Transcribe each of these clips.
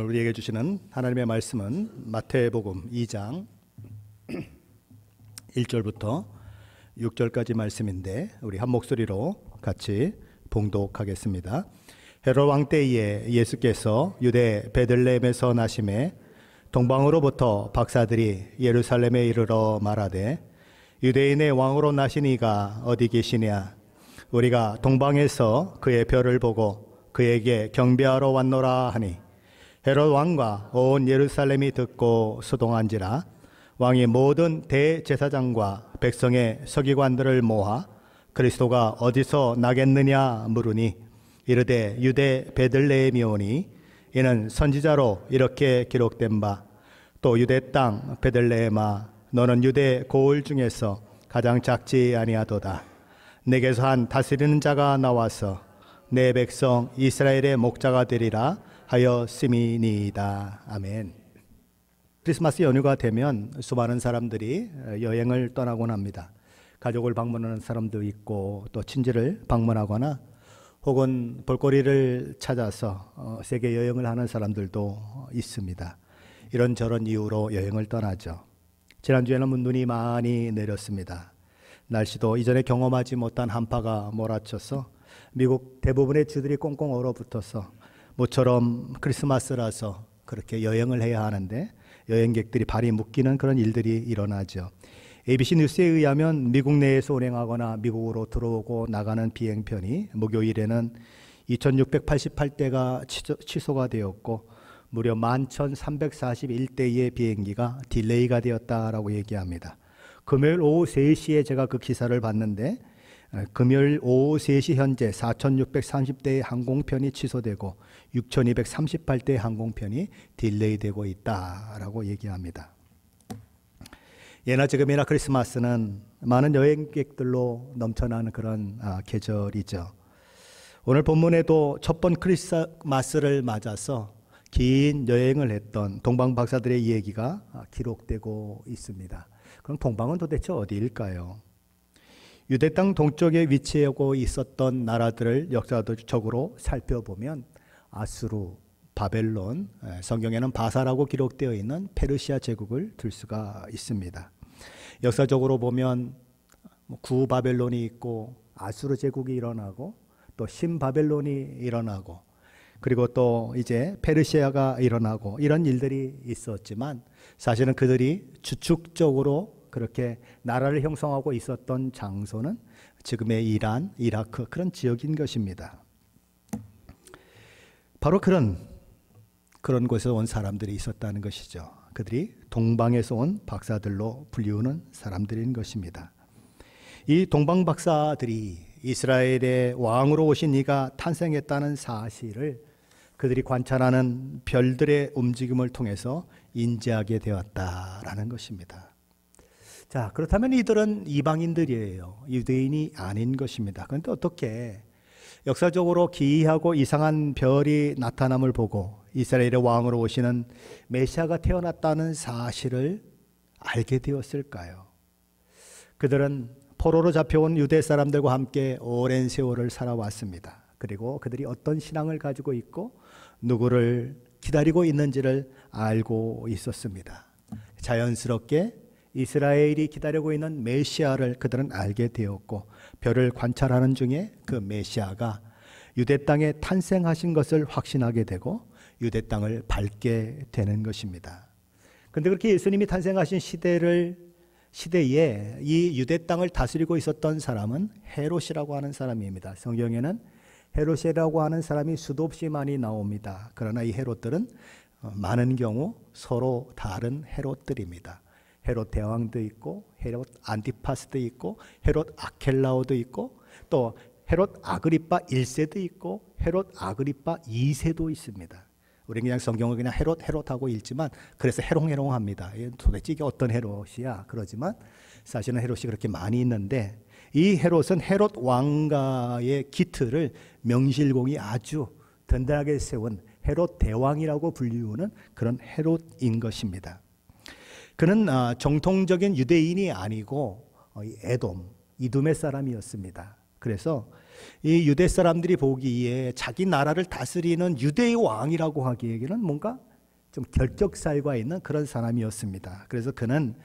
오늘 우리에게 주시는 하나님의 말씀은 마태복음 2장 1절부터 6절까지 말씀인데 우리 한 목소리로 같이 봉독하겠습니다. 헤롯 왕 때에 예수께서 유대 베들레헴에서 나심에 동방으로부터 박사들이 예루살렘에 이르러 말하되 유대인의 왕으로 나신 이가 어디 계시냐? 우리가 동방에서 그의 별을 보고 그에게 경배하러 왔노라 하니 헤롯 왕과 온 예루살렘이 듣고 소동한지라. 왕이 모든 대제사장과 백성의 서기관들을 모아 그리스도가 어디서 나겠느냐 물으니 이르되 유대 베들레헴이오니 이는 선지자로 이렇게 기록된 바 또 유대 땅 베들레헴아 너는 유대 고을 중에서 가장 작지 아니하도다. 내게서 한 다스리는 자가 나와서 내 백성 이스라엘의 목자가 되리라 하였음이니이다. 아멘. 크리스마스 연휴가 되면 수많은 사람들이 여행을 떠나곤 합니다. 가족을 방문하는 사람도 있고 또 친지를 방문하거나 혹은 볼거리를 찾아서 세계 여행을 하는 사람들도 있습니다. 이런저런 이유로 여행을 떠나죠. 지난주에는 눈이 많이 내렸습니다. 날씨도 이전에 경험하지 못한 한파가 몰아쳐서 미국 대부분의 주들이 꽁꽁 얼어붙어서 모처럼 크리스마스라서 그렇게 여행을 해야 하는데 여행객들이 발이 묶이는 그런 일들이 일어나죠. ABC 뉴스에 의하면 미국 내에서 운행하거나 미국으로 들어오고 나가는 비행편이 목요일에는 2688대가 취소가 되었고 무려 11,341대의 비행기가 딜레이가 되었다라고 얘기합니다. 금요일 오후 3시에 제가 그 기사를 봤는데 금요일 오후 3시 현재 4,630대의 항공편이 취소되고 6,238대의 항공편이 딜레이되고 있다라고 얘기합니다. 예나 지금이나 크리스마스는 많은 여행객들로 넘쳐나는 그런 계절이죠. 오늘 본문에도 첫 번 크리스마스를 맞아서 긴 여행을 했던 동방 박사들의 이야기가 기록되고 있습니다. 그럼 동방은 도대체 어디일까요? 유대 땅 동쪽에 위치하고 있었던 나라들을 역사적으로 살펴보면 아수르, 바벨론, 성경에는 바사라고 기록되어 있는 페르시아 제국을 들 수가 있습니다. 역사적으로 보면 구바벨론이 있고 아수르 제국이 일어나고 또 신바벨론이 일어나고 그리고 또 이제 페르시아가 일어나고 이런 일들이 있었지만 사실은 그들이 주축적으로 그렇게 나라를 형성하고 있었던 장소는 지금의 이란, 이라크 그런 지역인 것입니다. 바로 그런 곳에서 온 사람들이 있었다는 것이죠. 그들이 동방에서 온 박사들로 불리우는 사람들인 것입니다. 이 동방 박사들이 이스라엘의 왕으로 오신 이가 탄생했다는 사실을 그들이 관찰하는 별들의 움직임을 통해서 인지하게 되었다라는 것입니다. 자, 그렇다면 이들은 이방인들이에요. 유대인이 아닌 것입니다. 그런데 어떻게 역사적으로 기이하고 이상한 별이 나타남을 보고 이스라엘의 왕으로 오시는 메시아가 태어났다는 사실을 알게 되었을까요? 그들은 포로로 잡혀온 유대 사람들과 함께 오랜 세월을 살아왔습니다. 그리고 그들이 어떤 신앙을 가지고 있고 누구를 기다리고 있는지를 알고 있었습니다. 자연스럽게 이스라엘이 기다리고 있는 메시아를 그들은 알게 되었고 별을 관찰하는 중에 그 메시아가 유대 땅에 탄생하신 것을 확신하게 되고 유대 땅을 밟게 되는 것입니다. 그런데 그렇게 예수님이 탄생하신 시대에 이 유대 땅을 다스리고 있었던 사람은 헤롯이라고 하는 사람입니다. 성경에는 헤롯이라고 하는 사람이 수도 없이 많이 나옵니다. 그러나 이 헤롯들은 많은 경우 서로 다른 헤롯들입니다. 헤롯 대왕도 있고 헤롯 안티파스도 있고 헤롯 아켈라오도 있고 또 헤롯 아그리파 1세도 있고 헤롯 아그리파 2세도 있습니다. 우리는 그냥 성경을 그냥 헤롯하고 읽지만 그래서 해롱해롱합니다. 도대체 이게 어떤 헤롯이야? 그러지만 사실은 헤롯이 그렇게 많이 있는데 이 헤롯은 헤롯 왕가의 기틀을 명실공히 아주 든든하게 세운 헤롯 대왕이라고 불리우는 그런 헤롯인 것입니다. 그는 정통적인 유대인이 아니고 에돔, 이둠의 사람이었습니다. 그래서 이 유대 사람들이 보기에 자기 나라를 다스리는 유대의 왕이라고 하기에는 뭔가 좀 결격사유가 있는 그런 사람이었습니다. 그래서 그는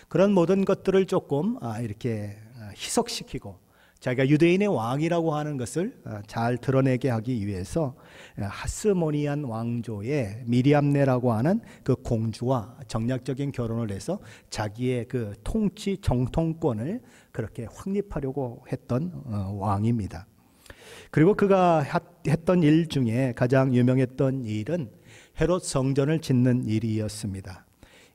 그런 모든 것들을 조금 이렇게 희석시키고 자기가 유대인의 왕이라고 하는 것을 잘 드러내게 하기 위해서 하스모니안 왕조의 미리암네라고 하는 그 공주와 정략적인 결혼을 해서 자기의 그 통치 정통권을 그렇게 확립하려고 했던 왕입니다. 그리고 그가 했던 일 중에 가장 유명했던 일은 헤롯 성전을 짓는 일이었습니다.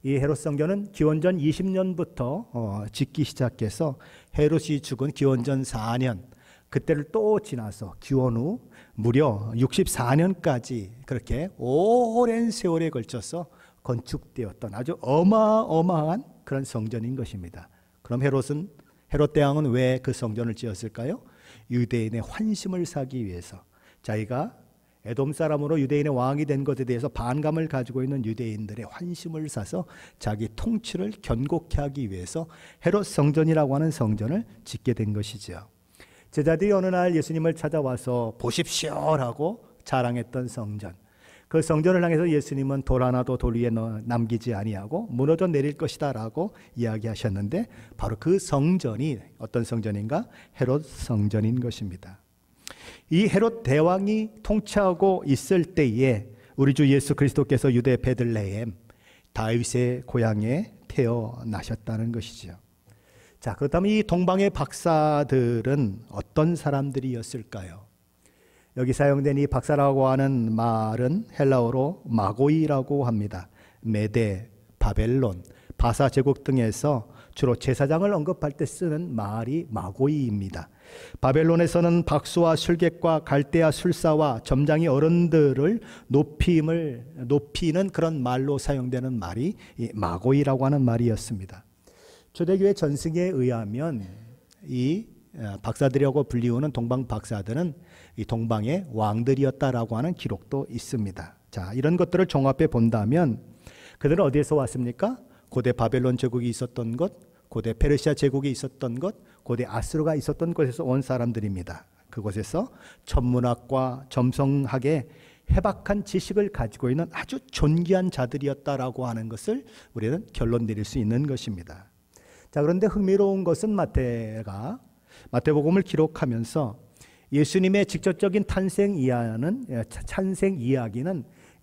이 헤롯 성전은 기원전 20년부터 짓기 시작해서 헤롯이 죽은 기원전 4년 그때를 또 지나서 기원 후 무려 64년까지 그렇게 오랜 세월에 걸쳐서 건축되었던 아주 어마어마한 그런 성전인 것입니다. 그럼 헤롯 대왕은 왜 그 성전을 지었을까요? 유대인의 환심을 사기 위해서, 자기가 에돔 사람으로 유대인의 왕이 된 것에 대해서 반감을 가지고 있는 유대인들의 환심을 사서 자기 통치를 견고케 하기 위해서 헤롯 성전이라고 하는 성전을 짓게 된 것이죠. 제자들이 어느 날 예수님을 찾아와서 보십시오라고 자랑했던 성전, 그 성전을 향해서 예수님은 돌 하나도 돌 위에 남기지 아니하고 무너져 내릴 것이다 라고 이야기하셨는데, 바로 그 성전이 어떤 성전인가? 헤롯 성전인 것입니다. 이 헤롯 대왕이 통치하고 있을 때에 우리 주 예수 그리스도께서 유대 베들레헴 다윗의 고향에 태어나셨다는 것이죠. 자, 그렇다면 이 동방의 박사들은 어떤 사람들이었을까요? 여기 사용된 이 박사라고 하는 말은 헬라어로 마고이라고 합니다. 메데, 바벨론, 바사 제국 등에서 주로 제사장을 언급할 때 쓰는 말이 마고이입니다. 바벨론에서는 박수와 술객과 갈대아 술사와 점장이 어른들을 높이는 그런 말로 사용되는 말이 이 마고이라고 하는 말이었습니다. 초대교회 전승에 의하면 이 박사들이라고 불리우는 동방 박사들은 이 동방의 왕들이었다라고 하는 기록도 있습니다. 자, 이런 것들을 종합해 본다면 그들은 어디에서 왔습니까? 고대 바벨론 제국이 있었던 것, 고대 페르시아 제국이 있었던 것, 고대 아수르가 있었던 곳에서 온 사람들입니다. 그곳에서 천문학과 점성학의 해박한 지식을 가지고 있는 아주 존귀한 자들이었다라고 하는 것을 우리는 결론 내릴 수 있는 것입니다. 자, 그런데 흥미로운 것은 마태복음을 기록하면서 예수님의 직접적인 탄생 이야기는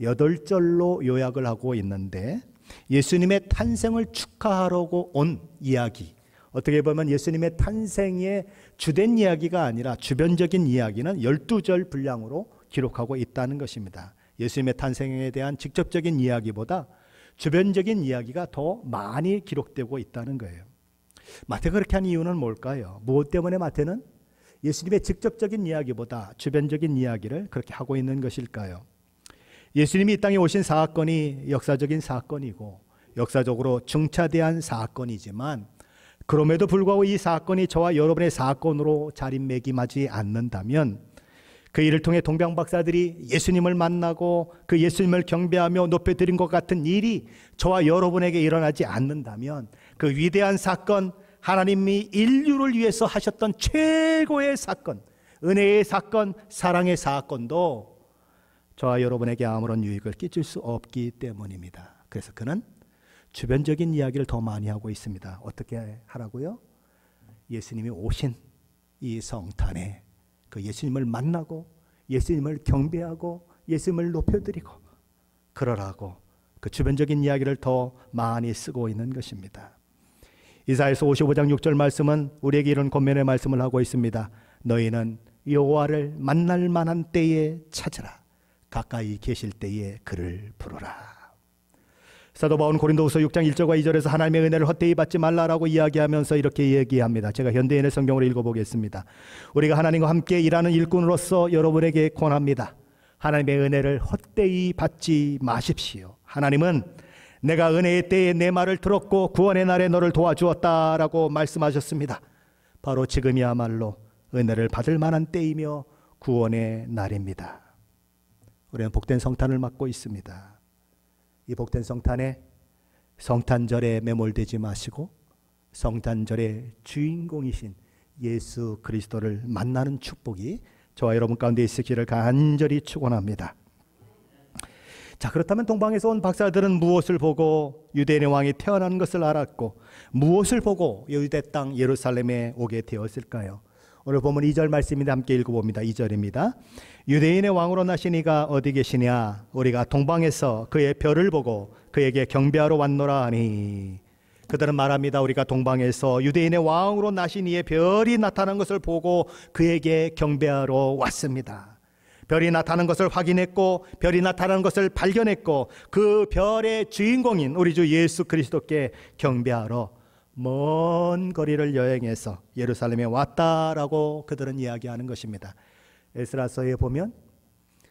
8절로 요약을 하고 있는데, 예수님의 탄생을 축하하려고 온 이야기, 어떻게 보면 예수님의 탄생의 주된 이야기가 아니라 주변적인 이야기는 12절 분량으로 기록하고 있다는 것입니다. 예수님의 탄생에 대한 직접적인 이야기보다 주변적인 이야기가 더 많이 기록되고 있다는 거예요. 마태가 그렇게 한 이유는 뭘까요? 무엇 때문에 마태는 예수님의 직접적인 이야기보다 주변적인 이야기를 그렇게 하고 있는 것일까요? 예수님이 이 땅에 오신 사건이 역사적인 사건이고 역사적으로 중차대한 사건이지만, 그럼에도 불구하고 이 사건이 저와 여러분의 사건으로 자리매김하지 않는다면, 그 일을 통해 동방박사들이 예수님을 만나고 그 예수님을 경배하며 높여드린 것 같은 일이 저와 여러분에게 일어나지 않는다면, 그 위대한 사건, 하나님이 인류를 위해서 하셨던 최고의 사건, 은혜의 사건, 사랑의 사건도 저와 여러분에게 아무런 유익을 끼칠 수 없기 때문입니다. 그래서 그는 주변적인 이야기를 더 많이 하고 있습니다. 어떻게 하라고요? 예수님이 오신 이 성탄에 그 예수님을 만나고 예수님을 경배하고 예수님을 높여드리고 그러라고 그 주변적인 이야기를 더 많이 쓰고 있는 것입니다. 이사야서 55장 6절 말씀은 우리에게 이런 권면의 말씀을 하고 있습니다. 너희는 여호와를 만날 만한 때에 찾으라. 가까이 계실 때에 그를 부르라. 사도 바울은 고린도후서 6장 1절과 2절에서 하나님의 은혜를 헛되이 받지 말라라고 이야기하면서 이렇게 얘기합니다. 제가 현대인의 성경으로 읽어보겠습니다. 우리가 하나님과 함께 일하는 일꾼으로서 여러분에게 권합니다. 하나님의 은혜를 헛되이 받지 마십시오. 하나님은 내가 은혜의 때에 내 말을 들었고 구원의 날에 너를 도와주었다라고 말씀하셨습니다. 바로 지금이야말로 은혜를 받을 만한 때이며 구원의 날입니다. 우리는 복된 성탄을 맞고 있습니다. 이 복된 성탄에 성탄절에 매몰되지 마시고 성탄절의 주인공이신 예수 그리스도를 만나는 축복이 저와 여러분 가운데 있으기를 간절히 축원합니다. 자, 그렇다면 동방에서 온 박사들은 무엇을 보고 유대인의 왕이 태어난 것을 알았고 무엇을 보고 유대 땅 예루살렘에 오게 되었을까요? 오늘 보면 2절 말씀인데 함께 읽어봅니다. 2절입니다. 유대인의 왕으로 나신 이가 어디 계시냐? 우리가 동방에서 그의 별을 보고 그에게 경배하러 왔노라 하니. 그들은 말합니다. 우리가 동방에서 유대인의 왕으로 나신 이의 별이 나타난 것을 보고 그에게 경배하러 왔습니다. 별이 나타난 것을 확인했고 별이 나타난 것을 발견했고 그 별의 주인공인 우리 주 예수 그리스도께 경배하러 먼 거리를 여행해서 예루살렘에 왔다라고 그들은 이야기하는 것입니다. 에스라서에 보면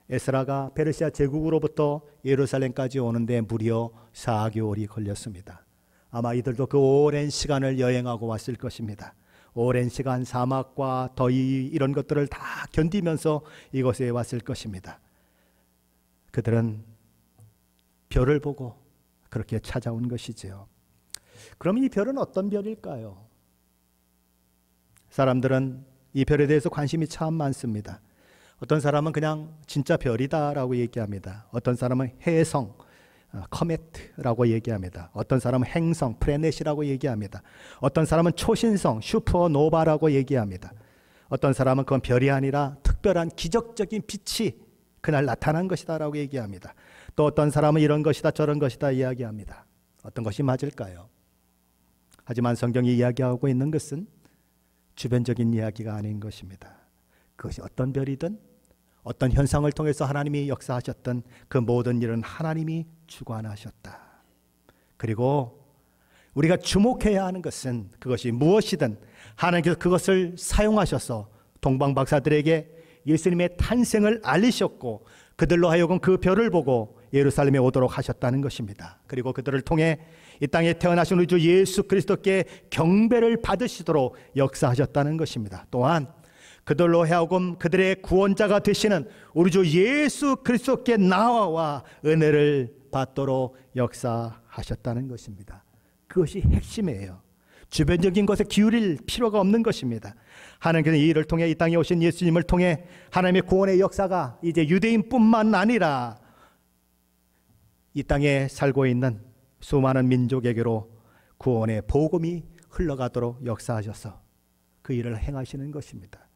에스라가 페르시아 제국으로부터 예루살렘까지 오는데 무려 4개월이 걸렸습니다. 아마 이들도 그 오랜 시간을 여행하고 왔을 것입니다. 오랜 시간 사막과 더위 이런 것들을 다 견디면서 이곳에 왔을 것입니다. 그들은 별을 보고 그렇게 찾아온 것이지요. 그럼 이 별은 어떤 별일까요? 사람들은 이 별에 대해서 관심이 참 많습니다. 어떤 사람은 그냥 진짜 별이다라고 얘기합니다. 어떤 사람은 해성, 커메트라고 얘기합니다. 어떤 사람은 행성, 플래닛이라고 얘기합니다. 어떤 사람은 초신성, 슈퍼노바라고 얘기합니다. 어떤 사람은 그건 별이 아니라 특별한 기적적인 빛이 그날 나타난 것이다 라고 얘기합니다. 또 어떤 사람은 이런 것이다 저런 것이다 이야기합니다. 어떤 것이 맞을까요? 하지만 성경이 이야기하고 있는 것은 주변적인 이야기가 아닌 것입니다. 그것이 어떤 별이든 어떤 현상을 통해서 하나님이 역사하셨던 그 모든 일은 하나님이 주관하셨다. 그리고 우리가 주목해야 하는 것은 그것이 무엇이든 하나님께서 그것을 사용하셔서 동방 박사들에게 예수님의 탄생을 알리셨고 그들로 하여금 그 별을 보고 예루살렘에 오도록 하셨다는 것입니다. 그리고 그들을 통해 이 땅에 태어나신 우리 주 예수 그리스도께 경배를 받으시도록 역사하셨다는 것입니다. 또한 그들로 하여금 그들의 구원자가 되시는 우리 주 예수 그리스도께 나와 은혜를 받도록 역사하셨다는 것입니다. 그것이 핵심이에요. 주변적인 것에 기울일 필요가 없는 것입니다. 하나님께서 이 일을 통해 이 땅에 오신 예수님을 통해 하나님의 구원의 역사가 이제 유대인뿐만 아니라 이 땅에 살고 있는 수많은 민족에게로 구원의 복음이 흘러가도록 역사하셔서 그 일을 행하시는 것입니다.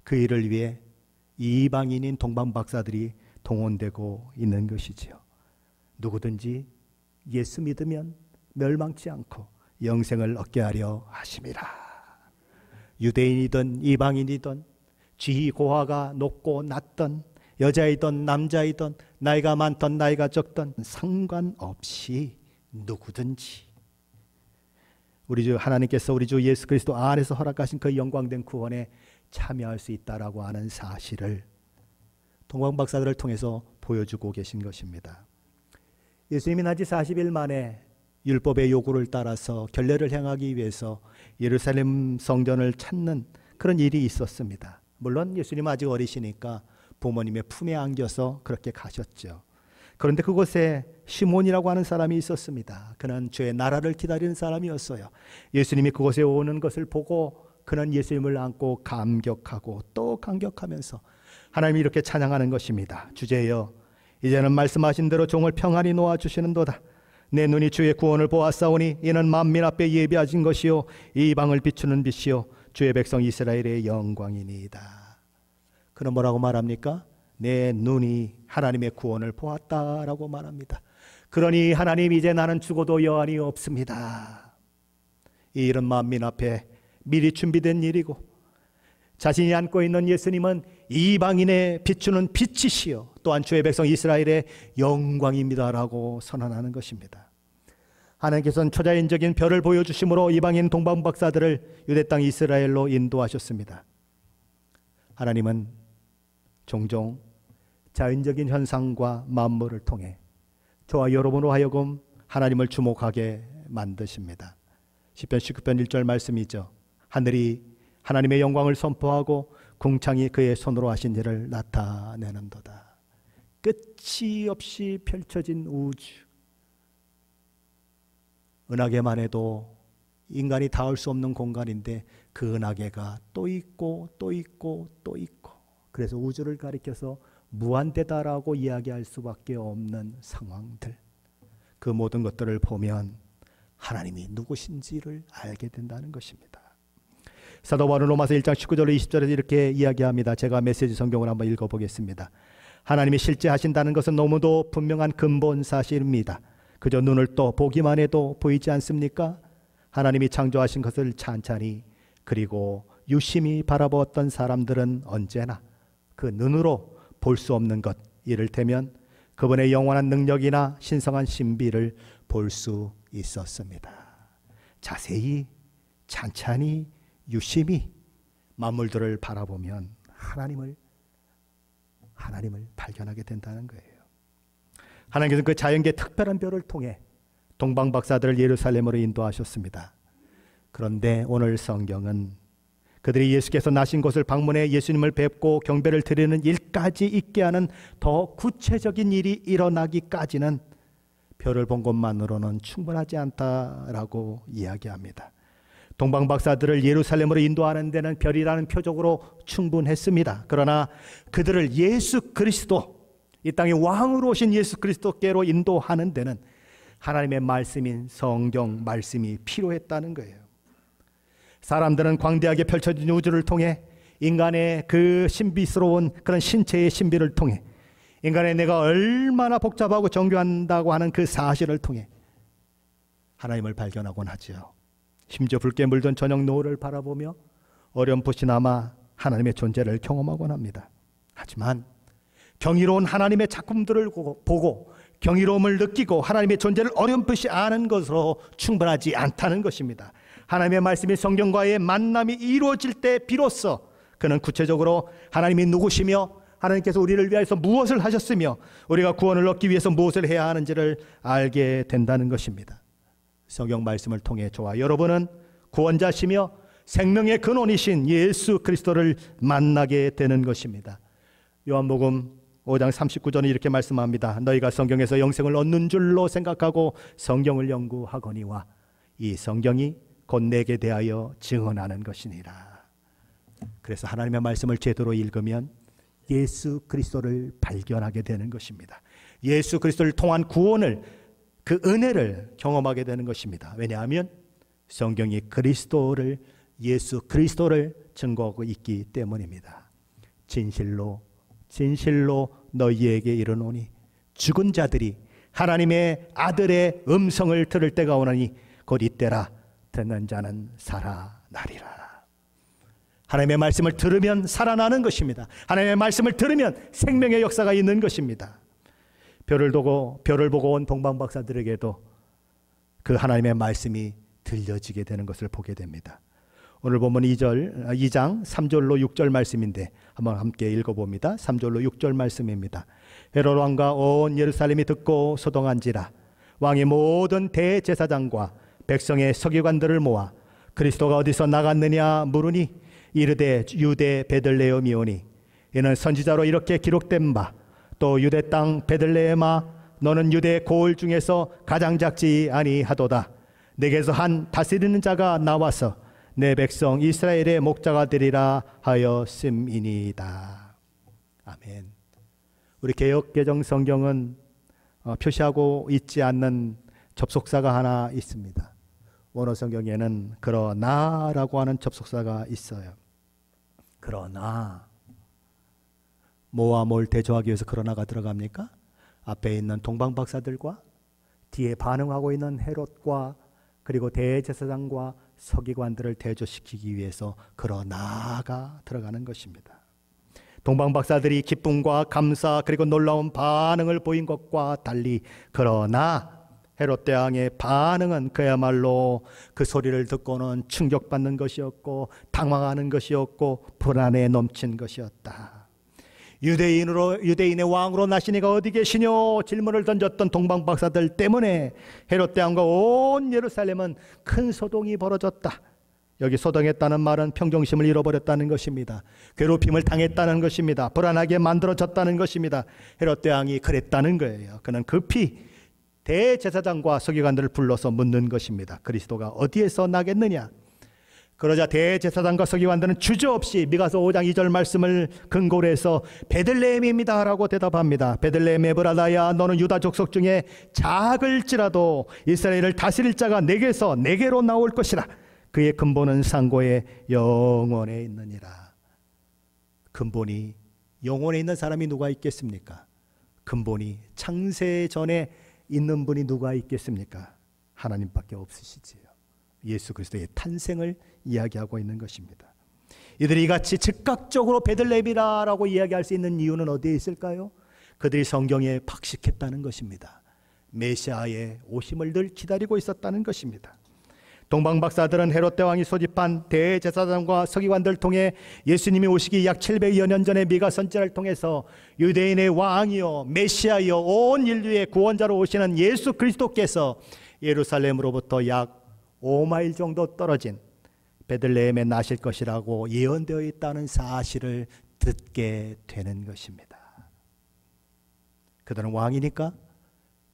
그 일을 위해 이방인인 동방 박사들이 동원되고 있는 것이지요. 누구든지 예수 믿으면 멸망치 않고 영생을 얻게 하려 하심이라. 유대인이든 이방인이든 지위 고하가 높고 낮든 여자이든 남자이든 나이가 많든 나이가 적든 상관없이 누구든지 우리 주 하나님께서 우리 주 예수 그리스도 안에서 허락하신 그 영광된 구원에 참여할 수 있다라고 하는 사실을 동방 박사들을 통해서 보여주고 계신 것입니다. 예수님이 난 지 40일 만에 율법의 요구를 따라서 결례를 행하기 위해서 예루살렘 성전을 찾는 그런 일이 있었습니다. 물론 예수님은 아직 어리시니까 부모님의 품에 안겨서 그렇게 가셨죠. 그런데 그곳에 시몬이라고 하는 사람이 있었습니다. 그는 주의 나라를 기다리는 사람이었어요. 예수님이 그곳에 오는 것을 보고 그는 예수님을 안고 감격하고 또 감격하면서 하나님이 이렇게 찬양하는 것입니다. 주제여 이제는 말씀하신 대로 종을 평안히 놓아주시는도다. 내 눈이 주의 구원을 보았사오니 이는 만민 앞에 예비하신 것이요 이방을 비추는 빛이요 주의 백성 이스라엘의 영광이니이다. 그는 뭐라고 말합니까? 내 눈이 하나님의 구원을 보았다라고 말합니다. 그러니 하나님 이제 나는 죽어도 여한이 없습니다. 이 일은 만민 앞에 미리 준비된 일이고 자신이 안고 있는 예수님은 이방인의 비추는 빛이시요 또한 주의 백성 이스라엘의 영광입니다라고 선언하는 것입니다. 하나님께서는 초자연적인 별을 보여주심으로 이방인 동방 박사들을 유대 땅 이스라엘로 인도하셨습니다. 하나님은 종종 자연적인 현상과 만물을 통해 저와 여러분으로 하여금 하나님을 주목하게 만드십니다. 시편 19편 1절 말씀이죠. 하늘이 하나님의 영광을 선포하고 궁창이 그의 손으로 하신 일을 나타내는도다. 끝이 없이 펼쳐진 우주, 은하계만 해도 인간이 닿을 수 없는 공간인데 그 은하계가 또 있고 또 있고 또 있고, 그래서 우주를 가리켜서 무한대다라고 이야기할 수밖에 없는 상황들, 그 모든 것들을 보면 하나님이 누구신지를 알게 된다는 것입니다. 사도 바울은 로마서 1장 19절로 20절에서 이렇게 이야기합니다. 제가 메시지 성경을 한번 읽어보겠습니다. 하나님이 실제 하신다는 것은 너무도 분명한 근본 사실입니다. 그저 눈을 떠 보기만 해도 보이지 않습니까? 하나님이 창조하신 것을 찬찬히 그리고 유심히 바라보았던 사람들은 언제나 그 눈으로 볼 수 없는 것, 이를테면 그분의 영원한 능력이나 신성한 신비를 볼 수 있었습니다. 자세히 찬찬히 유심히 만물들을 바라보면 하나님을 발견하게 된다는 거예요. 하나님께서는 그 자연계 특별한 별을 통해 동방박사들을 예루살렘으로 인도하셨습니다. 그런데 오늘 성경은 그들이 예수께서 나신 곳을 방문해 예수님을 뵙고 경배를 드리는 일까지 있게 하는 더 구체적인 일이 일어나기까지는 별을 본 것만으로는 충분하지 않다라고 이야기합니다. 동방박사들을 예루살렘으로 인도하는 데는 별이라는 표적으로 충분했습니다. 그러나 그들을 예수 그리스도, 이 땅의 왕으로 오신 예수 그리스도께로 인도하는 데는 하나님의 말씀인 성경 말씀이 필요했다는 거예요. 사람들은 광대하게 펼쳐진 우주를 통해 인간의 그 신비스러운 그런 신체의 신비를 통해 인간의 내가 얼마나 복잡하고 정교한다고 하는 그 사실을 통해 하나님을 발견하곤 하죠. 심지어 붉게 물든 저녁 노을을 바라보며 어렴풋이나마 하나님의 존재를 경험하곤 합니다. 하지만 경이로운 하나님의 작품들을 보고 경이로움을 느끼고 하나님의 존재를 어렴풋이 아는 것으로 충분하지 않다는 것입니다. 하나님의 말씀이 성경과의 만남이 이루어질 때 비로소 그는 구체적으로 하나님이 누구시며 하나님께서 우리를 위해서 무엇을 하셨으며 우리가 구원을 얻기 위해서 무엇을 해야 하는지를 알게 된다는 것입니다. 성경 말씀을 통해 저와 여러분은 구원자시며 생명의 근원이신 예수 그리스도를 만나게 되는 것입니다. 요한복음 5장 39절은 이렇게 말씀합니다. 너희가 성경에서 영생을 얻는 줄로 생각하고 성경을 연구하거니와 이 성경이 곧 내게 대하여 증언하는 것이니라. 그래서 하나님의 말씀을 제대로 읽으면 예수 그리스도를 발견하게 되는 것입니다. 예수 그리스도를 통한 구원을, 그 은혜를 경험하게 되는 것입니다. 왜냐하면 성경이 그리스도를, 예수 그리스도를 증거하고 있기 때문입니다. 진실로 너희에게 이르노니 죽은 자들이 하나님의 아들의 음성을 들을 때가 오나니 곧 이때라. 듣는 자는 살아나리라. 하나님의 말씀을 들으면 살아나는 것입니다. 하나님의 말씀을 들으면 생명의 역사가 있는 것입니다. 별을 보고 온 동방박사들에게도 그 하나님의 말씀이 들려지게 되는 것을 보게 됩니다. 오늘 본문 2장 3절로 6절 말씀인데 한번 함께 읽어봅니다. 3절로 6절 말씀입니다. 헤롯 왕과 온 예루살렘이 듣고 소동한지라. 왕이 모든 대제사장과 백성의 서기관들을 모아 그리스도가 어디서 나갔느냐 물으니 이르되 유대 베들레헴이오니 이는 선지자로 이렇게 기록된 바 또 유대 땅 베들레헴아 너는 유대 고을 중에서 가장 작지 아니하도다. 내게서 한 다스리는 자가 나와서 내 백성 이스라엘의 목자가 되리라 하였음이니이다. 아멘. 우리 개역개정 성경은 표시하고 있지 않는 접속사가 하나 있습니다. 원어 성경에는 그러나라고 하는 접속사가 있어요. 그러나 뭐와 뭘 대조하기 위해서 그러나가 들어갑니까? 앞에 있는 동방박사들과 뒤에 반응하고 있는 헤롯과 그리고 대제사장과 서기관들을 대조시키기 위해서 그러나가 들어가는 것입니다. 동방박사들이 기쁨과 감사 그리고 놀라운 반응을 보인 것과 달리 그러나 헤롯 대왕의 반응은 그야말로 그 소리를 듣고는 충격받는 것이었고 당황하는 것이었고 불안에 넘친 것이었다. 유대인의 왕으로 나신 이가 어디 계시뇨? 질문을 던졌던 동방박사들 때문에 헤롯 대왕과 온 예루살렘은 큰 소동이 벌어졌다. 여기 소동했다는 말은 평정심을 잃어버렸다는 것입니다. 괴롭힘을 당했다는 것입니다. 불안하게 만들어졌다는 것입니다. 헤롯 대왕이 그랬다는 거예요. 그는 급히 대제사장과 서기관들을 불러서 묻는 것입니다. 그리스도가 어디에서 나겠느냐? 그러자 대제사장과 서기관들은 주저없이 미가서 5장 2절 말씀을 근거로 해서 베들레헴입니다 라고 대답합니다. 베들레헴 에브라다야, 너는 유다 족속 중에 작을지라도 이스라엘을 다스릴 자가 내게로 나올 것이라. 그의 근본은 상고의 영원에 있느니라. 근본이 영원에 있는 사람이 누가 있겠습니까? 근본이 창세 전에 있는 분이 누가 있겠습니까? 하나님밖에 없으시지요. 예수 그리스도의 탄생을 이야기하고 있는 것입니다. 이들이 이같이 즉각적으로 베들레헴이라고 이야기할 수 있는 이유는 어디에 있을까요? 그들이 성경에 박식했다는 것입니다. 메시아의 오심을 늘 기다리고 있었다는 것입니다. 동방박사들은 헤롯 대왕이 소집한 대제사장과 서기관들을 통해 예수님이 오시기 약 700여 년 전에 미가 선지자를 통해서 유대인의 왕이요 메시아이요 온 인류의 구원자로 오시는 예수 그리스도께서 예루살렘으로부터 약 5마일 정도 떨어진 베들레헴에 나실 것이라고 예언되어 있다는 사실을 듣게 되는 것입니다. 그들은 왕이니까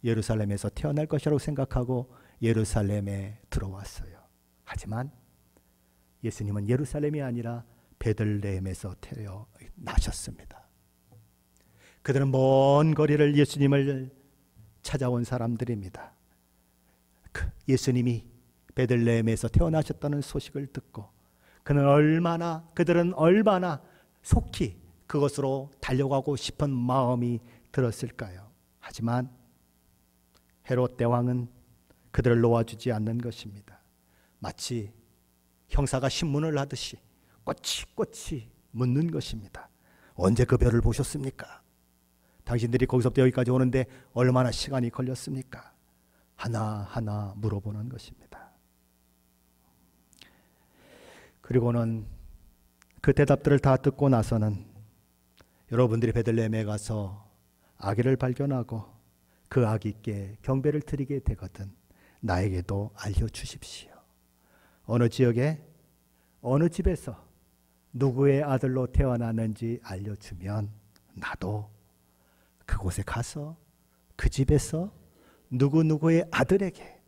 예루살렘에서 태어날 것이라고 생각하고 예루살렘에 들어왔어요. 하지만 예수님은 예루살렘이 아니라 베들레헴에서 태어나셨습니다. 그들은 먼 거리를 예수님을 찾아온 사람들입니다. 예수님이 베들레헴에서 태어나셨다는 소식을 듣고 그들은 얼마나 속히 그것으로 달려가고 싶은 마음이 들었을까요? 하지만 헤롯 대왕은 그들을 놓아주지 않는 것입니다. 마치 형사가 신문을 하듯이 꼬치꼬치 묻는 것입니다. 언제 그 별을 보셨습니까? 당신들이 거기서부터 여기까지 오는데 얼마나 시간이 걸렸습니까? 하나하나 물어보는 것입니다. 그리고는 그 대답들을 다 듣고 나서는 여러분들이 베들레헴에 가서 아기를 발견하고 그 아기께 경배를 드리게 되거든 나에게도 알려주십시오. 어느 지역에 어느 집에서 누구의 아들로 태어났는지 알려주면 나도 그곳에 가서 그 집에서 누구누구의 아들에게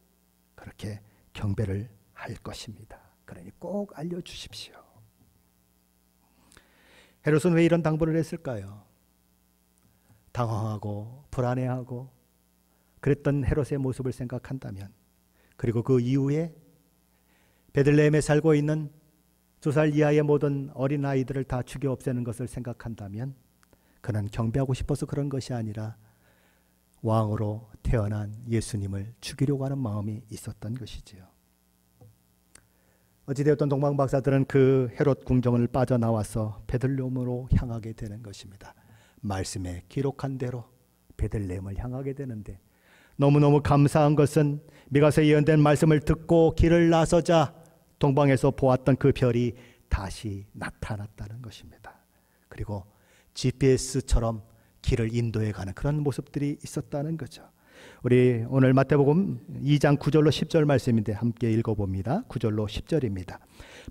그렇게 경배를 할 것입니다. 그러니 꼭 알려주십시오. 헤롯은 왜 이런 당부를 했을까요? 당황하고 불안해하고 그랬던 헤롯의 모습을 생각한다면, 그리고 그 이후에 베들레헴에 살고 있는 2살 이하의 모든 어린아이들을 다 죽여 없애는 것을 생각한다면 그는 경배하고 싶어서 그런 것이 아니라 왕으로 태어난 예수님을 죽이려고 하는 마음이 있었던 것이지요. 어찌되었던 동방박사들은 그 헤롯 궁정을 빠져나와서 베들레헴으로 향하게 되는 것입니다. 말씀에 기록한 대로 베들레헴을 향하게 되는데, 너무너무 감사한 것은 미가서 예언된 말씀을 듣고 길을 나서자 동방에서 보았던 그 별이 다시 나타났다는 것입니다. 그리고 GPS처럼 길을 인도해 가는 그런 모습들이 있었다는 거죠. 우리 오늘 마태복음 2장 9절로 10절 말씀인데 함께 읽어봅니다. 9절로 10절입니다.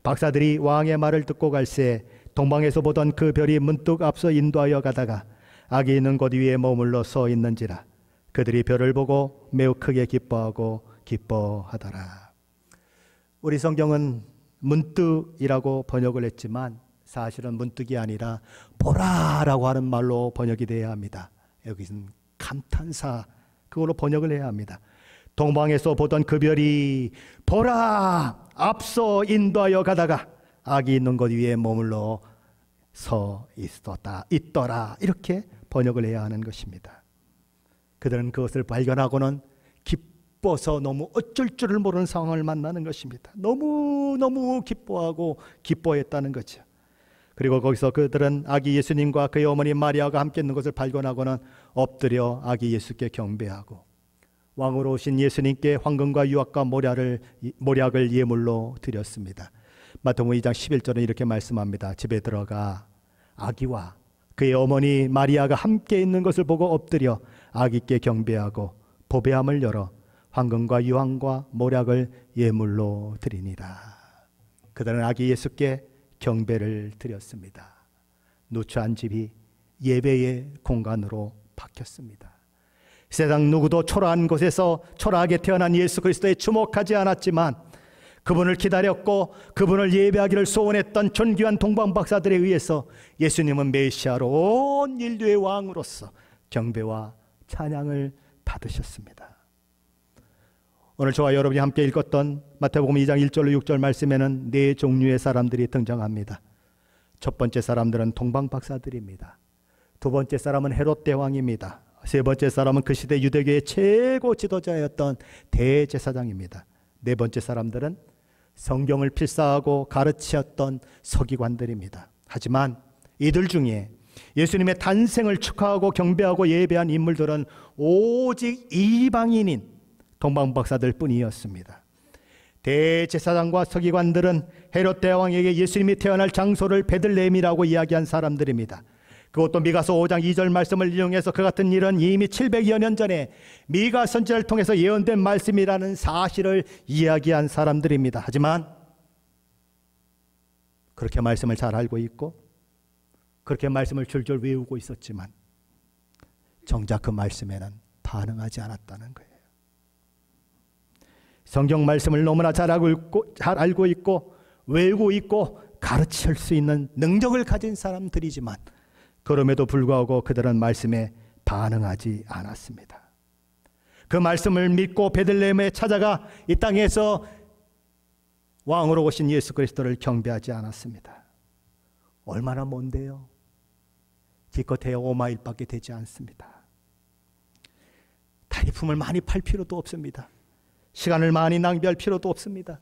박사들이 왕의 말을 듣고 갈새 동방에서 보던 그 별이 문득 앞서 인도하여 가다가 아기 있는 곳 위에 머물러 서 있는지라. 그들이 별을 보고 매우 크게 기뻐하더라. 우리 성경은 문득이라고 번역을 했지만 사실은 문득이 아니라 보라라고 하는 말로 번역이 돼야 합니다. 여기서는 감탄사, 그걸로 번역을 해야 합니다. 동방에서 보던 그 별이 보라 앞서 인도하여 가다가 아기 있는 곳 위에 머물러 서 있더라, 이렇게 번역을 해야 하는 것입니다. 그들은 그것을 발견하고는 기뻐서 너무 어쩔 줄을 모르는 상황을 만나는 것입니다. 너무너무 기뻐하고 기뻐했다는 거죠. 그리고 거기서 그들은 아기 예수님과 그의 어머니 마리아가 함께 있는 것을 발견하고는 엎드려 아기 예수께 경배하고 왕으로 오신 예수님께 황금과 유황과 모략을 예물로 드렸습니다. 마태복음 2장 11절은 이렇게 말씀합니다. 집에 들어가 아기와 그의 어머니 마리아가 함께 있는 것을 보고 엎드려 아기께 경배하고 보배함을 열어 황금과 유황과 모략을 예물로 드리니라. 그들은 아기 예수께 경배를 드렸습니다. 누추한 집이 예배의 공간으로 바뀌었습니다. 세상 누구도 초라한 곳에서 초라하게 태어난 예수 그리스도에 주목하지 않았지만 그분을 기다렸고 그분을 예배하기를 소원했던 존귀한 동방박사들에 의해서 예수님은 메시아로 온 인류의 왕으로서 경배와 찬양을 받으셨습니다. 오늘 저와 여러분이 함께 읽었던 마태복음 2장 1절로 6절 말씀에는 네 종류의 사람들이 등장합니다. 첫 번째 사람들은 동방박사들입니다. 두 번째 사람은 헤롯 대왕입니다. 세 번째 사람은 그 시대 유대교의 최고 지도자였던 대제사장입니다. 네 번째 사람들은 성경을 필사하고 가르치었던 서기관들입니다. 하지만 이들 중에 예수님의 탄생을 축하하고 경배하고 예배한 인물들은 오직 이방인인 동방박사들 뿐이었습니다. 대제사장과 서기관들은 헤롯 대왕에게 예수님이 태어날 장소를 베들레헴이라고 이야기한 사람들입니다. 그것도 미가서 5장 2절 말씀을 인용해서 그 같은 일은 이미 700여 년 전에 미가 선지자를 통해서 예언된 말씀이라는 사실을 이야기한 사람들입니다. 하지만 그렇게 말씀을 잘 알고 있고 그렇게 말씀을 줄줄 외우고 있었지만 정작 그 말씀에는 반응하지 않았다는 거예요. 성경 말씀을 너무나 잘 알고 있고 외우고 있고 가르칠 수 있는 능력을 가진 사람들이지만 그럼에도 불구하고 그들은 말씀에 반응하지 않았습니다. 그 말씀을 믿고 베들레헴에 찾아가 이 땅에서 왕으로 오신 예수 그리스도를 경배하지 않았습니다. 얼마나 먼데요? 기껏해야 5마일밖에 되지 않습니다. 다리품을 많이 팔 필요도 없습니다. 시간을 많이 낭비할 필요도 없습니다.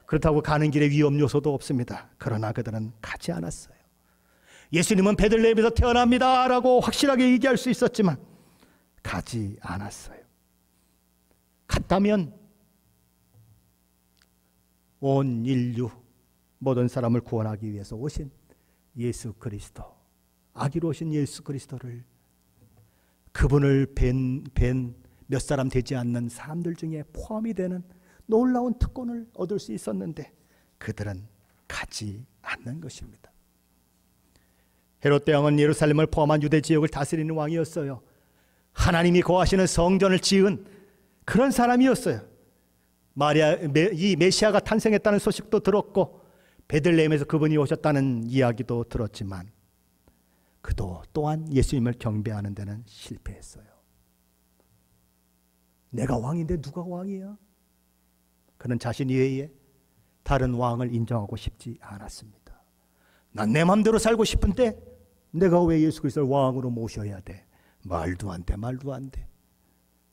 그렇다고 가는 길에 위험 요소도 없습니다. 그러나 그들은 가지 않았어요. 예수님은 베들레헴에서 태어납니다 라고 확실하게 얘기할 수 있었지만 가지 않았어요. 갔다면 온 인류 모든 사람을 구원하기 위해서 오신 예수 그리스도, 아기로 오신 예수 그리스도를 그분을 뵌 몇 사람 되지 않는 사람들 중에 포함이 되는 놀라운 특권을 얻을 수 있었는데 그들은 가지 않는 것입니다. 헤롯 대왕은 예루살렘을 포함한 유대 지역을 다스리는 왕이었어요. 하나님이 거하시는 성전을 지은 그런 사람이었어요. 이 메시아가 탄생했다는 소식도 들었고 베들레헴에서 그분이 오셨다는 이야기도 들었지만 그도 또한 예수님을 경배하는 데는 실패했어요. 내가 왕인데 누가 왕이야? 그는 자신 이외에 다른 왕을 인정하고 싶지 않았습니다. 난 내 마음대로 살고 싶은데 내가 왜 예수 그리스도를 왕으로 모셔야 돼? 말도 안 돼, 말도 안 돼.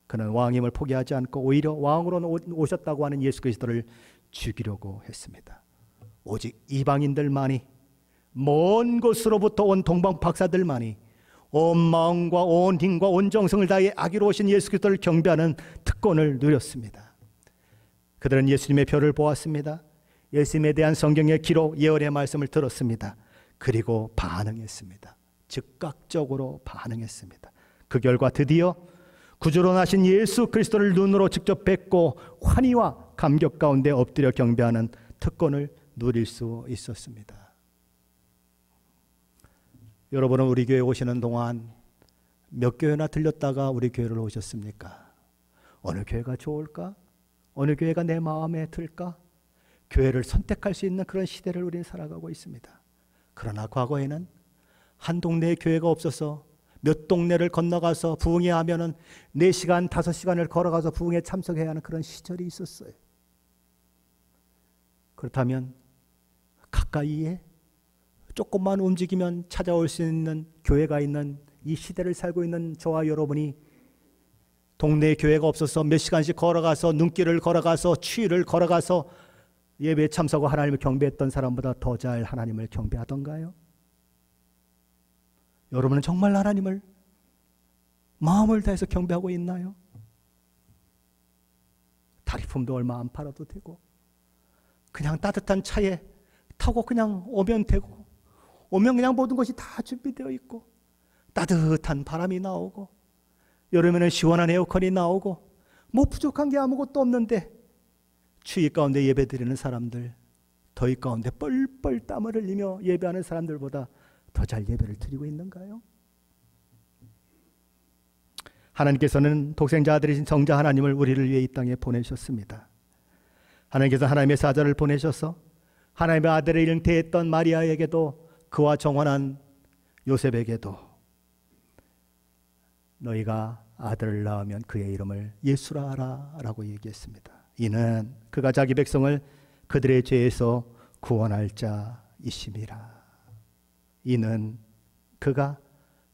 그는 왕임을 포기하지 않고 오히려 왕으로 오셨다고 하는 예수 그리스도를 죽이려고 했습니다. 오직 이방인들만이, 먼 곳으로부터 온 동방 박사들만이 온 마음과 온 힘과 온 정성을 다해 아기로 오신 예수 그리스도를 경배하는 특권을 누렸습니다. 그들은 예수님의 별을 보았습니다. 예수님에 대한 성경의 기록, 예언의 말씀을 들었습니다. 그리고 반응했습니다. 즉각적으로 반응했습니다. 그 결과 드디어 구주로 나신 예수 그리스도를 눈으로 직접 뵙고 환희와 감격 가운데 엎드려 경배하는 특권을 누릴 수 있었습니다. 여러분은 우리 교회 오시는 동안 몇 교회나 들렸다가 우리 교회를 오셨습니까? 어느 교회가 좋을까? 어느 교회가 내 마음에 들까? 교회를 선택할 수 있는 그런 시대를 우리는 살아가고 있습니다. 그러나 과거에는 한 동네에 교회가 없어서 몇 동네를 건너가서 부흥회 하면은 4시간, 5시간을 걸어가서 부흥회 참석해야 하는 그런 시절이 있었어요. 그렇다면 가까이에 조금만 움직이면 찾아올 수 있는 교회가 있는 이 시대를 살고 있는 저와 여러분이 동네에 교회가 없어서 몇 시간씩 걸어가서 눈길을 걸어가서 추위를 걸어가서 예배에 참석하고 하나님을 경배했던 사람보다 더 잘 하나님을 경배하던가요? 여러분은 정말 하나님을 마음을 다해서 경배하고 있나요? 다리품도 얼마 안 팔아도 되고 그냥 따뜻한 차에 타고 그냥 오면 되고 오면 그냥 모든 것이 다 준비되어 있고 따뜻한 바람이 나오고 여름에는 시원한 에어컨이 나오고 뭐 부족한 게 아무것도 없는데 추위 가운데 예배드리는 사람들, 더위 가운데 뻘뻘 땀을 흘리며 예배하는 사람들보다 더 잘 예배를 드리고 있는가요? 하나님께서는 독생자 아들이신 성자 하나님을 우리를 위해 이 땅에 보내셨습니다. 하나님께서 하나님의 사자를 보내셔서 하나님의 아들을 잉태했던 마리아에게도 그와 정혼한 요셉에게도 너희가 아들을 낳으면 그의 이름을 예수라 하라 라고 얘기했습니다. 이는 그가 자기 백성을 그들의 죄에서 구원할 자이심이라. 이는 그가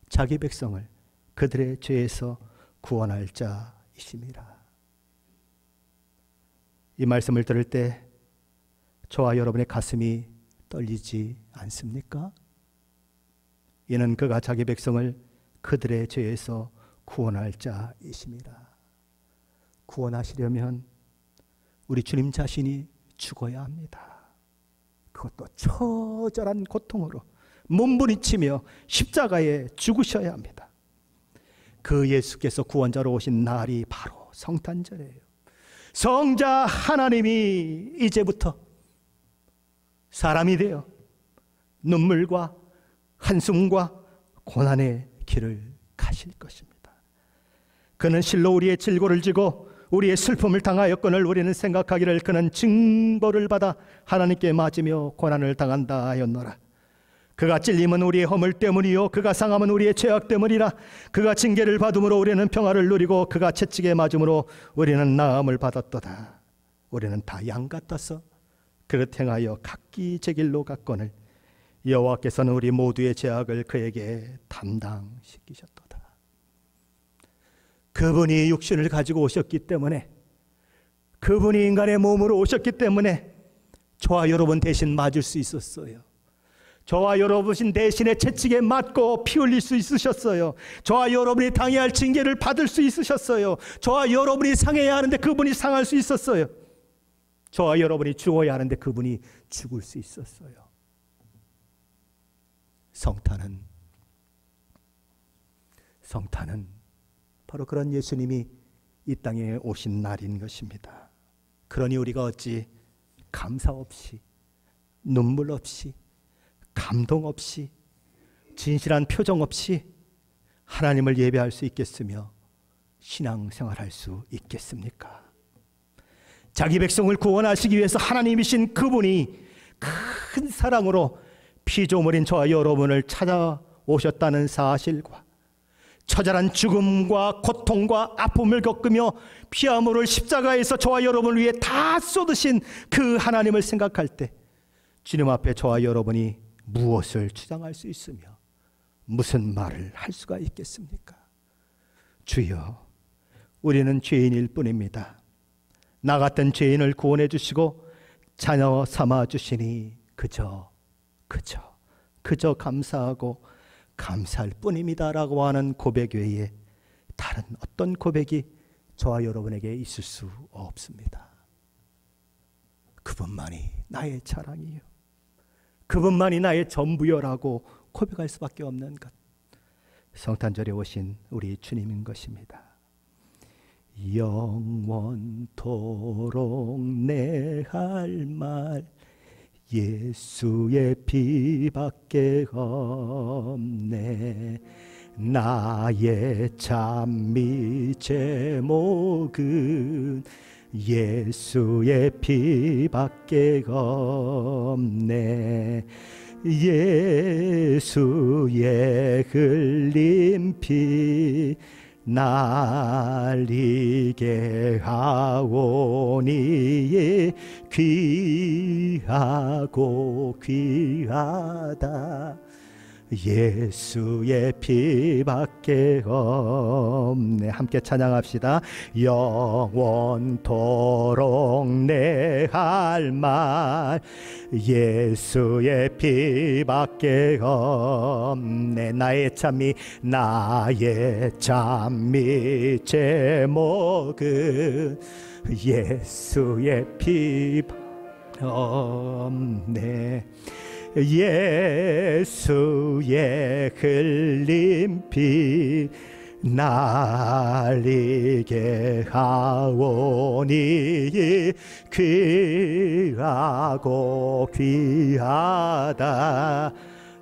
자기 백성을 그들의 죄에서 구원할 자이심이라. 이 말씀을 들을 때 저와 여러분의 가슴이 떨리지 않습니까? 이는 그가 자기 백성을 그들의 죄에서 구원할 자이심이라. 구원하시려면 우리 주님 자신이 죽어야 합니다. 그것도 처절한 고통으로 몸부림치며 십자가에 죽으셔야 합니다. 그 예수께서 구원자로 오신 날이 바로 성탄절이에요. 성자 하나님이 이제부터 사람이 되어 눈물과 한숨과 고난의 길을 가실 것입니다. 그는 실로 우리의 질고를 지고 우리의 슬픔을 당하였거늘 우리는 생각하기를 그는 징벌을 받아 하나님께 맞으며 고난을 당한다 하였노라. 그가 찔림은 우리의 허물 때문이요 그가 상함은 우리의 죄악 때문이라. 그가 징계를 받음으로 우리는 평화를 누리고 그가 채찍에 맞음으로 우리는 나음을 받았도다. 우리는 다 양 같아서 그릇 행하여 각기 제 길로 갔거늘 여호와께서는 우리 모두의 죄악을 그에게 담당시키셨도다. 그분이 육신을 가지고 오셨기 때문에, 그분이 인간의 몸으로 오셨기 때문에 저와 여러분 대신 맞을 수 있었어요. 저와 여러분 대신에 채찍에 맞고 피 흘릴 수 있으셨어요. 저와 여러분이 당해야 할 징계를 받을 수 있으셨어요. 저와 여러분이 상해야 하는데 그분이 상할 수 있었어요. 저와 여러분이 죽어야 하는데 그분이 죽을 수 있었어요. 성탄은 바로 그런 예수님이 이 땅에 오신 날인 것입니다. 그러니 우리가 어찌 감사 없이, 눈물 없이, 감동 없이, 진실한 표정 없이 하나님을 예배할 수 있겠으며 신앙생활할 수 있겠습니까? 자기 백성을 구원하시기 위해서 하나님이신 그분이 큰 사랑으로 피조물인 저와 여러분을 찾아오셨다는 사실과 처절한 죽음과 고통과 아픔을 겪으며 피와 물을 십자가에서 저와 여러분을 위해 다 쏟으신 그 하나님을 생각할 때 주님 앞에 저와 여러분이 무엇을 주장할 수 있으며 무슨 말을 할 수가 있겠습니까? 주여, 우리는 죄인일 뿐입니다. 나 같은 죄인을 구원해 주시고 자녀 삼아 주시니 그저 감사하고 감사할 뿐입니다 라고 하는 고백 외에 다른 어떤 고백이 저와 여러분에게 있을 수 없습니다. 그분만이 나의 자랑이요, 그분만이 나의 전부여라고 고백할 수밖에 없는 것, 성탄절에 오신 우리 주님인 것입니다. 영원토록 내 할 말 예수의 피밖에 없네. 나의 찬미 제목은 예수의 피밖에 없네. 예수의 흘린 피 날리게 하오니 귀하고 귀하다. 예수의 피밖에 없네. 함께 찬양합시다. 영원토록 내 할 말 예수의 피밖에 없네. 나의 찬미 제목은 예수의 피밖에 없네. 예수의 흘린 피 날리게 하오니 귀하고 귀하다.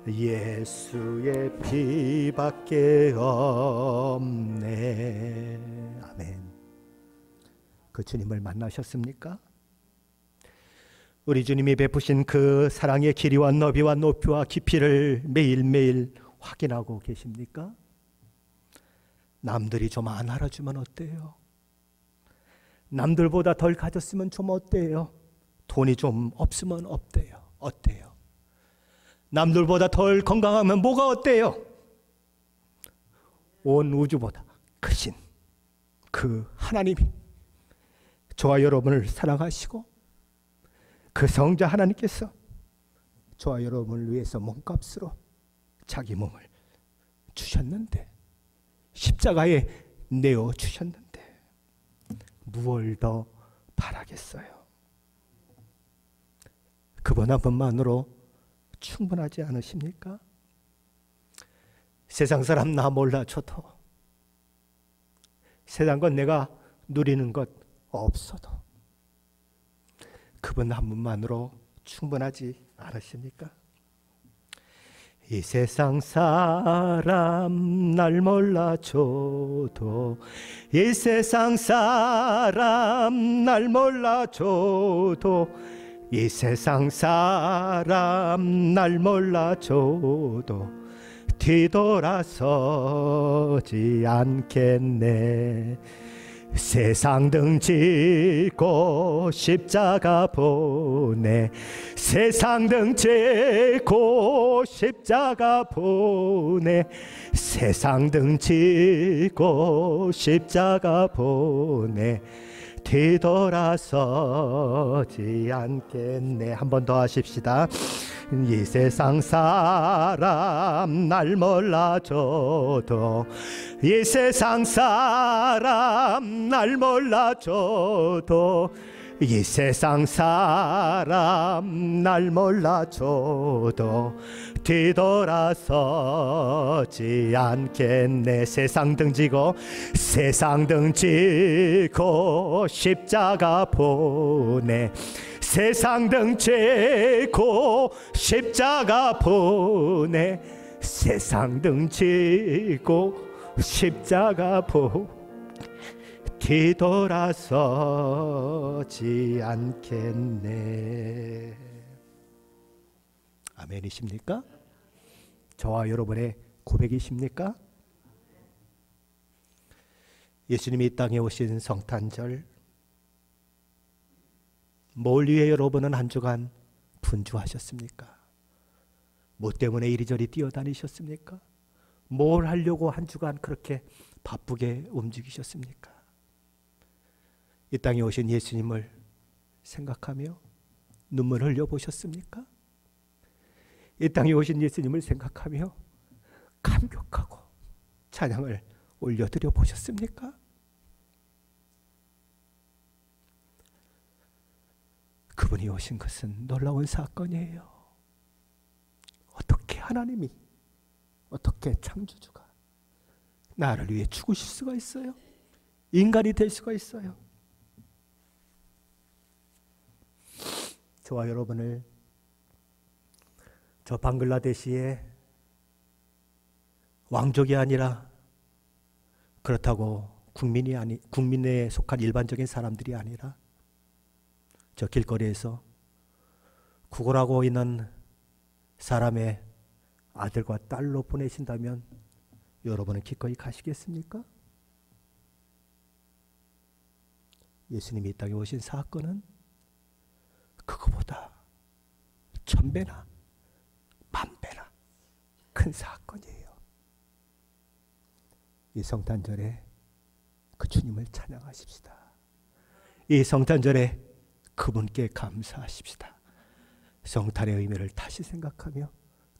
예수의 피밖에 없네. 아멘. 그 주님을 만나셨습니까? 우리 주님이 베푸신 그 사랑의 길이와 너비와 높이와 깊이를 매일매일 확인하고 계십니까? 남들이 좀 안 알아주면 어때요? 남들보다 덜 가졌으면 좀 어때요? 돈이 좀 없으면 어때요? 남들보다 덜 건강하면 뭐가 어때요? 온 우주보다 크신 그 하나님이 저와 여러분을 사랑하시고 그 성자 하나님께서 저와 여러분을 위해서 몸값으로 자기 몸을 주셨는데, 십자가에 내어주셨는데 무얼 더 바라겠어요? 그분 한 분만으로 충분하지 않으십니까? 세상 사람 나 몰라줘도, 세상 건 내가 누리는 것 없어도 그분 한 분만으로 충분하지 않으십니까? 이 세상 사람 날 몰라줘도, 이 세상 사람 날 몰라줘도, 이 세상 사람 날 몰라줘도 뒤돌아서지 않겠네. 세상 등지고 십자가 보내, 세상 등지고 십자가 보내, 세상 등지고 십자가 보내 뒤돌아서지 않겠네. 한 번 더 하십시다. 이 세상 사람 날 몰라줘도, 이 세상 사람 날 몰라줘도, 이 세상 사람 날 몰라줘도 뒤돌아서지 않겠네. 세상 등지고, 세상 등지고 십자가 보내, 세상 등지고 십자가 보내, 세상 등지고 십자가 보내 뒤돌아서지 않겠네. 아멘이십니까? 저와 여러분의 고백이십니까? 예수님이 이 땅에 오신 성탄절, 뭘 위해 여러분은 한 주간 분주하셨습니까? 뭐 때문에 이리저리 뛰어다니셨습니까? 뭘 하려고 한 주간 그렇게 바쁘게 움직이셨습니까? 이 땅에 오신 예수님을 생각하며 눈물 흘려보셨습니까? 이 땅에 오신 예수님을 생각하며 감격하고 찬양을 올려드려 보셨습니까? 그분이 오신 것은 놀라운 사건이에요. 어떻게 하나님이, 어떻게 창조주가 나를 위해 죽으실 수가 있어요? 인간이 될 수가 있어요? 저와 여러분을 저 방글라데시의 왕족이 아니라, 그렇다고 국민에 속한 일반적인 사람들이 아니라 저 길거리에서 구걸하고 있는 사람의 아들과 딸로 보내신다면 여러분은 기꺼이 가시겠습니까? 예수님이 이 땅에 오신 사건은 그거보다 1000배나 만배나 큰 사건이에요. 이 성탄절에 그 주님을 찬양하십시다. 이 성탄절에 그분께 감사하십시다. 성탄의 의미를 다시 생각하며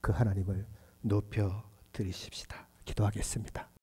그 하나님을 높여 드리십시다. 기도하겠습니다.